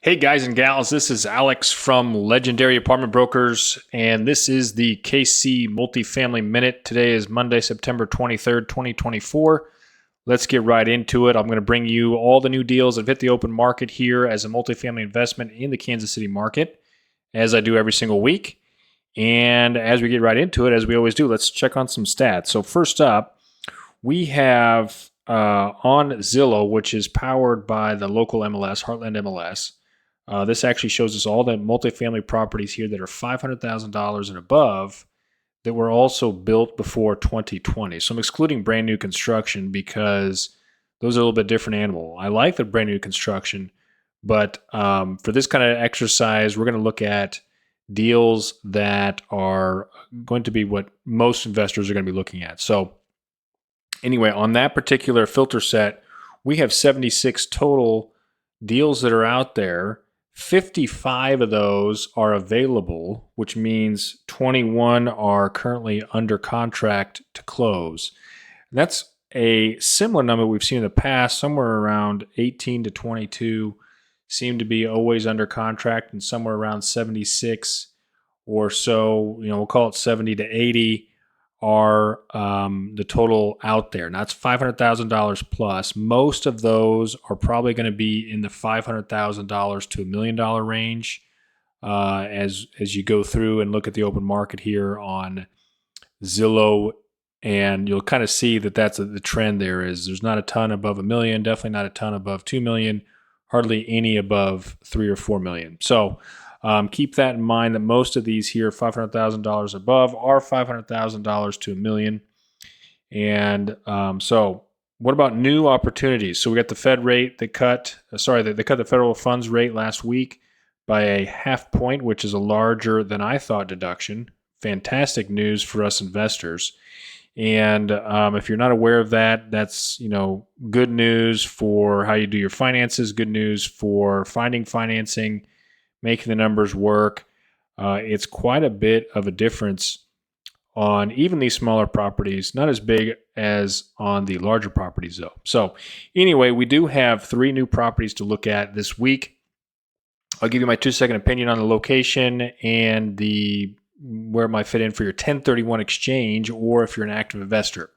Hey guys and gals, this is Alex from Legendary Apartment Brokers, and this is the KC Multifamily Minute. Today is Monday, September 23rd, 2024. Let's get right into it. I'm going to bring you all the new deals that hit the open market here as a multifamily investment in the Kansas City market, as I do every single week. And as we get right into it, as we always do, let's check on some stats. So first up, we have on Zillow, which is powered by the local MLS, Heartland MLS. This actually shows us all the multifamily properties here that are $500,000 and above that were also built before 2020. So I'm excluding brand new construction because those are a little bit different animal. I like the brand new construction, but for this kind of exercise, we're going to look at deals that are going to be what most investors are going to be looking at. So anyway, on that particular filter set, we have 76 total deals that are out there. 55 of those are available, which means 21 are currently under contract to close. That's a similar number we've seen in the past. Somewhere around 18 to 22 seem to be always under contract, and somewhere around 76 or so, we'll call it 70 to 80 are the total out there. Now, that's $500,000 plus. Most of those are probably going to be in the $500,000 to $1 million range as you go through and look at the open market here on Zillow, and you'll kind of see that that's the trend there is there's not a ton above $1 million, definitely not a ton above $2 million, hardly any above $3 or $4 million. So keep that in mind that most of these here, $500,000 above, are $500,000 to $1 million. And so what about new opportunities? So we got the Fed rate that cut the federal funds rate last week by a half point, which is a larger than I thought deduction. Fantastic news for us investors. And if you're not aware of that, that's good news for how you do your finances, good news for finding financing, making the numbers work. It's quite a bit of a difference on even these smaller properties, not as big as on the larger properties though. So anyway, we do have 3 new properties to look at this week. I'll give you my 2-second opinion on the location and where it might fit in for your 1031 exchange or if you're an active investor.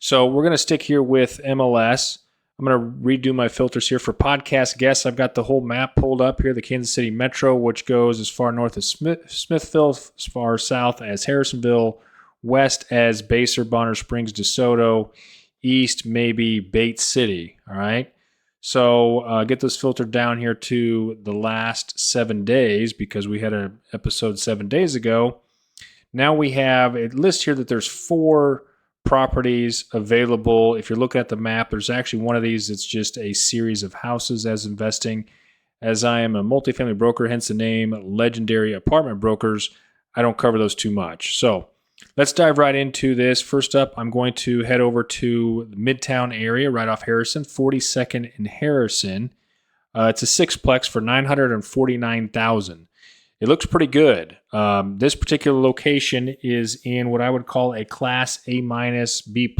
So we're going to stick here with MLS. I'm going to redo my filters here for podcast guests. I've got the whole map pulled up here, the Kansas City Metro, which goes as far north as Smithville, as far south as Harrisonville, west as Basehor, Bonner Springs, DeSoto, east maybe Bates City, all right? So get this filtered down here to the last 7 days because we had an episode 7 days ago. Now we have a list here that there's 4 properties available. If you're looking at the map, there's actually one of these that's just a series of houses as investing. As I am a multifamily broker, hence the name Legendary Apartment Brokers, I don't cover those too much. So let's dive right into this. First up, I'm going to head over to the Midtown area right off Harrison, 42nd and Harrison. It's a 6-plex for $949,000. It looks pretty good. This particular location is in what I would call a class A-, B+.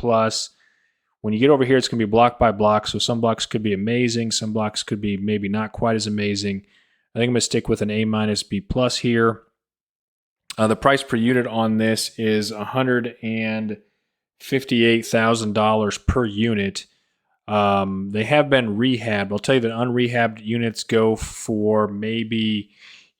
When you get over here, it's going to be block by block. So some blocks could be amazing. Some blocks could be maybe not quite as amazing. I think I'm going to stick with an A-, B+ here. The price per unit on this is $158,000 per unit. They have been rehabbed. I'll tell you that unrehabbed units go for maybe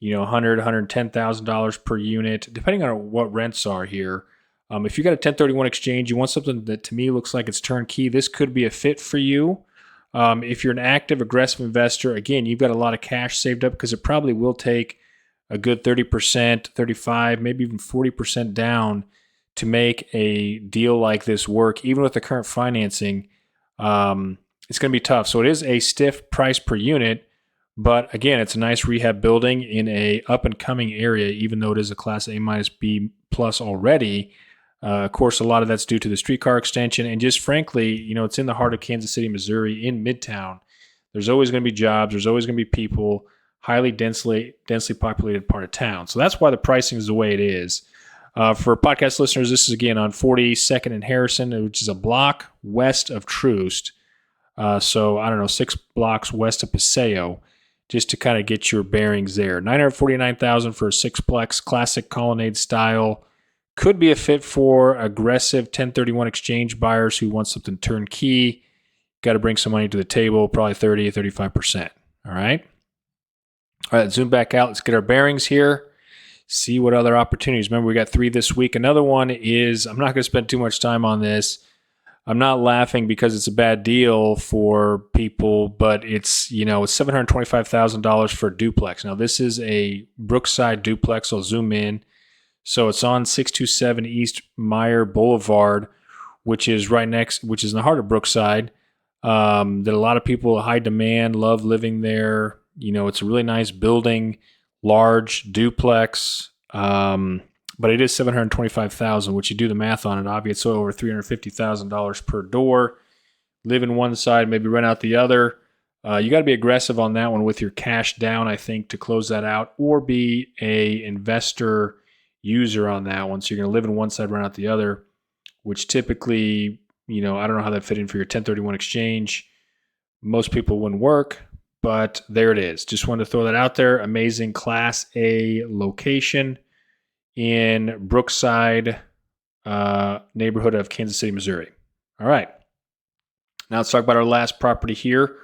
$100,000, $110,000 per unit, depending on what rents are here. If you got a 1031 exchange, you want something that to me looks like it's turnkey, this could be a fit for you. If you're an active, aggressive investor, again, you've got a lot of cash saved up because it probably will take a good 30%, 35%, maybe even 40% down to make a deal like this work. Even with the current financing, it's going to be tough. So it is a stiff price per unit. But again, it's a nice rehab building in a up-and-coming area, even though it is a Class A-, B+ already. Of course, a lot of that's due to the streetcar extension. And just frankly, it's in the heart of Kansas City, Missouri, in Midtown. There's always going to be jobs. There's always going to be people, highly densely populated part of town. So that's why the pricing is the way it is. For podcast listeners, this is, again, on 42nd and Harrison, which is a block west of Troost. So, I don't know, 6 blocks west of Paseo. just to kind of get your bearings there. $949,000 for a sixplex, classic colonnade style. Could be a fit for aggressive 1031 exchange buyers who want something turnkey. Got to bring some money to the table, probably 30, 35%. All right. All right, zoom back out. Let's get our bearings here. See what other opportunities. Remember, we got 3 this week. Another one is, I'm not going to spend too much time on this. I'm not laughing because it's a bad deal for people, but it's, it's $725,000 for a duplex. Now, this is a Brookside duplex. I'll zoom in. So it's on 627 East Meyer Boulevard, which is in the heart of Brookside. That a lot of people, high demand, love living there. It's a really nice building, large duplex. But it is $725,000, which you do the math on it, obviously it's over $350,000 per door. Live in one side, maybe rent out the other. You got to be aggressive on that one with your cash down, I think, to close that out, or be a investor user on that one. So you're going to live in one side, rent out the other, which typically, I don't know how that fit in for your 1031 exchange. Most people wouldn't work, but there it is. Just wanted to throw that out there. Amazing Class A location in Brookside neighborhood of Kansas City, Missouri. All right. Now let's talk about our last property here,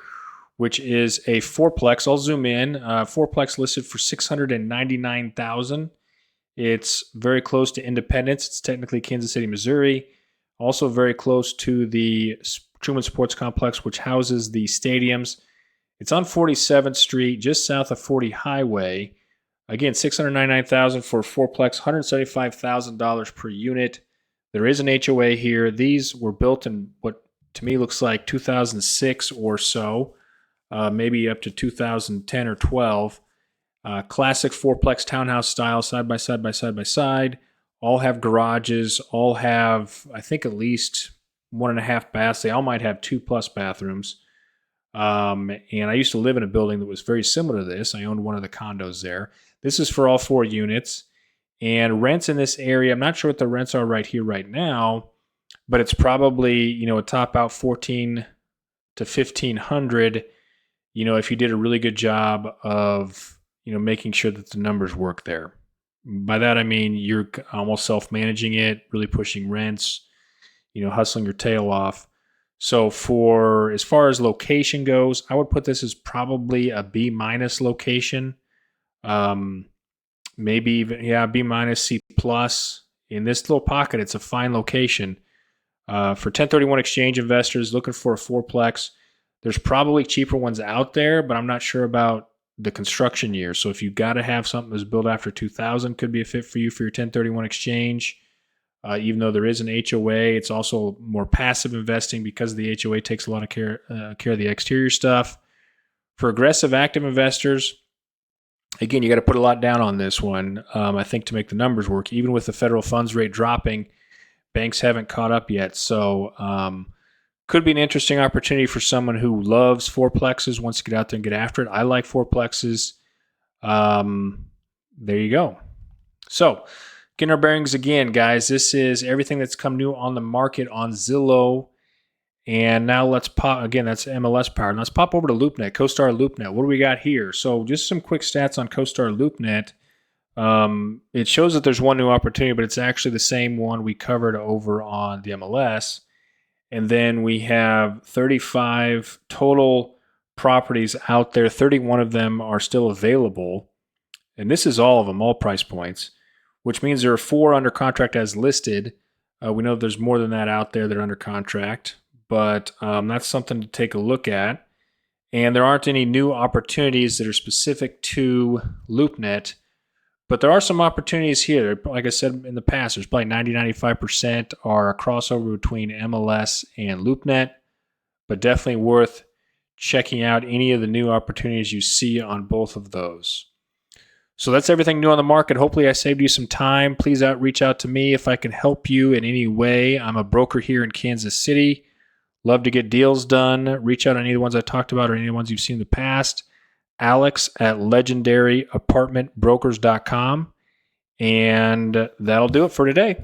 which is a fourplex. I'll zoom in. Fourplex listed for $699,000. It's very close to Independence. It's technically Kansas City, Missouri. Also very close to the Truman Sports Complex, which houses the stadiums. It's on 47th Street, just south of 40 Highway. Again, $699,000 for a fourplex, $175,000 per unit. There is an HOA here. These were built in what to me looks like 2006 or so, maybe up to 2010 or 12. Classic fourplex townhouse style, side by side by side by side. All have garages. All have, I think, at least 1.5 baths. They all might have 2+ bathrooms. And I used to live in a building that was very similar to this. I owned one of the condos there. This is for all 4 units. And rents in this area, I'm not sure what the rents are right here, right now, but it's probably, a top out $1,400 to $1,500, if you did a really good job of, making sure that the numbers work there. By that, I mean, you're almost self-managing it, really pushing rents, hustling your tail off. So as far as location goes, I would put this as probably a B- location. Maybe even, B-, C+. In this little pocket, it's a fine location. For 1031 exchange investors looking for a fourplex, there's probably cheaper ones out there, but I'm not sure about the construction year. So if you got to have something that's built after 2000, could be a fit for you for your 1031 exchange. Even though there is an HOA, it's also more passive investing because the HOA takes a lot of care of the exterior stuff. For aggressive active investors, again, you got to put a lot down on this one, I think, to make the numbers work. Even with the federal funds rate dropping, banks haven't caught up yet. So could be an interesting opportunity for someone who loves fourplexes, wants to get out there and get after it. I like fourplexes. There you go. So getting our bearings again, guys. This is everything that's come new on the market on Zillow. And now let's pop, again, that's MLS power. Let's pop over to LoopNet, CoStar LoopNet. What do we got here? So just some quick stats on CoStar LoopNet. It shows that there's one new opportunity, but it's actually the same one we covered over on the MLS. And then we have 35 total properties out there. 31 of them are still available. And this is all of them, all price points, which means there are 4 under contract as listed. We know there's more than that out there that are under contract, but that's something to take a look at. And there aren't any new opportunities that are specific to LoopNet, but there are some opportunities here. Like I said in the past, there's probably 90-95% are a crossover between MLS and LoopNet, but definitely worth checking out any of the new opportunities you see on both of those. So that's everything new on the market. Hopefully I saved you some time. Please reach out to me if I can help you in any way. I'm a broker here in Kansas City. Love to get deals done. Reach out on any of the ones I talked about or any of the ones you've seen in the past. Alex at legendaryapartmentbrokers.com. And that'll do it for today.